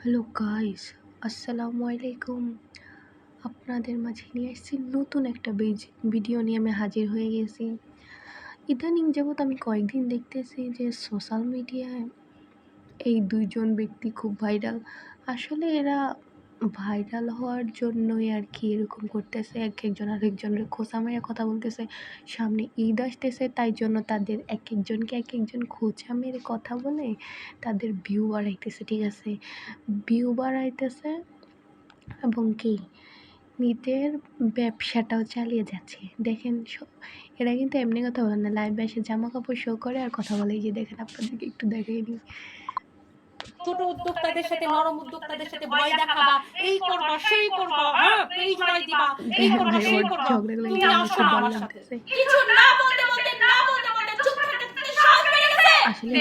Hello guys, আসসালামু আলাইকুম। আপনাদের মাঝে নিয়ে এসেছি নতুন একটা ভিডিও নিয়ে আমি হাজির হয়ে গেছি। ইদানিং যাবৎ আমি কয়েকদিন দেখতেছি যে সোশ্যাল মিডিয়ায় এই দুইজন ব্যক্তি খুব ভাইরাল। আসলে এরা ভাইরাল হওয়ার জন্যই আর কি এরকম করতেছে, একজন আরেকজনের খোঁচা মেরে কথা বলতেছে। সামনে ঈদ আসতেছে, তাই জন্য তাদের একজনকে খোঁচা মেরে কথা বলে তাদের ভিউ বাড়াইতেছে, ঠিক আছে? ভিউ বাড়াইতেছে এবং কি নিজের ব্যবসাটাও চালিয়ে যাচ্ছে। দেখেন, এরা কিন্তু এমনি কথা বলে না, লাইভে এসে জামা কাপড় শো করে আর কথা বলে। এই যে দেখেন, আপনাদেরকে একটু দেখাই দিই। ছোট উদ্যোক্তাদের সাথে নরম উদ্যোক্তাদের সাথে ভয় দেখাবা, এই করবা সেই করবা, হ্যাঁ পেজ বানাই দিবা, এই করবা সেই করবা। তুমি আসো না আমার সাথে, কিছু না বলতে বলতে চুপ থাকতে সাহস বেড়ে গেছে।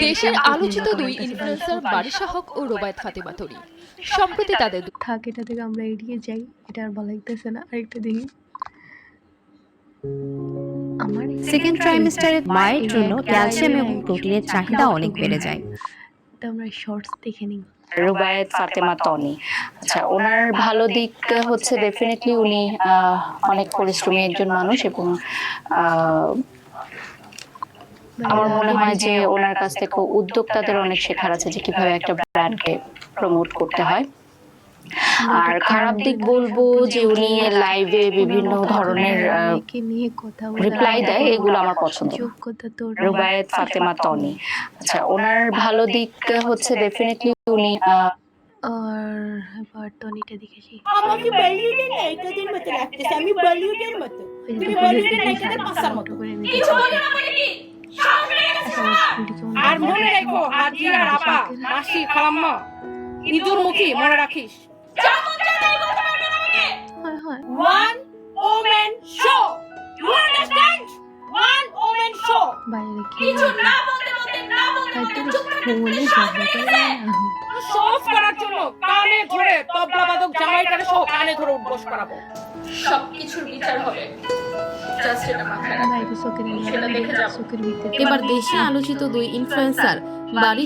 দেশের আলোচিত দুই ইনফ্লুয়েন্সার বারিশা হক ও রোবায়েত ফাতেমা তরি সম্প্রতি তাদের থাক, এটা থেকে আমরা এড়িয়ে যাই, এটা আর ভালো লাগতেছে না। আরেকটা দেখি। আমার সেকেন্ড ট্রাইমেস্টারে মায়ের জন্য ক্যালসিয়াম এবং প্রোটিনের চাহিদা অনেক বেড়ে যায়। এটা আমরা শর্টস দেখে নিই। রুবায়েত ফাতেমা তনি, আচ্ছা, ওনার ভালো দিক হচ্ছে ডেফিনেটলি উনি অনেক পরিশ্রমী একজন মানুষ এবং আমার মনে হয় যে ওনার কাছ থেকে উদ্যোক্তাদের অনেক শেখার আছে যে কিভাবে একটা ব্র্যান্ডকে প্রমোট করতে হয়। আর খারাপ দিক বলবো যে উনি লাইভে বিভিন্ন ধরনের রিপ্লাই দেয়, এগুলো আমার পছন্দ না। রুবায়েত ফাতেমা তনি, আচ্ছা, ওনার ভালো দিক হচ্ছে ডেফিনেটলি উনি আর এবার টনিটা দেখেছি। আমাকে বলিউডের নায়িকাদের মতো লাগতেছে, আমি বলিউডের মতো, তুমি বলিউডের নায়িকাদের পাশার মতো। কিছু বলো না বলে কি সাহস বেড়ে গেছে। আর মনে রাখো, হাজিরা আপা মাসি খালাম্মা ইঁদুর মুখী মনে রাখিস। যেমন চাই বলতে পারবে না আমাকে। হয় হয়, one women show, you understand? One women show. বাইরে কিছু না বলতে চুপ থাকতে শোস করার জন্য কানে ধরে তবলাবাদক জামাইটারে সহ কানে ধরে উঠবস করাবো। সবকিছুর বিচার হবে, জাস্ট এটা মাথায় রাখো। বাইরে চোখের সেটা দেখে যাবো। চোখের ভিতরে এবার দেশে আলোচিত দুই ইনফ্লুয়েন্সার বারিশা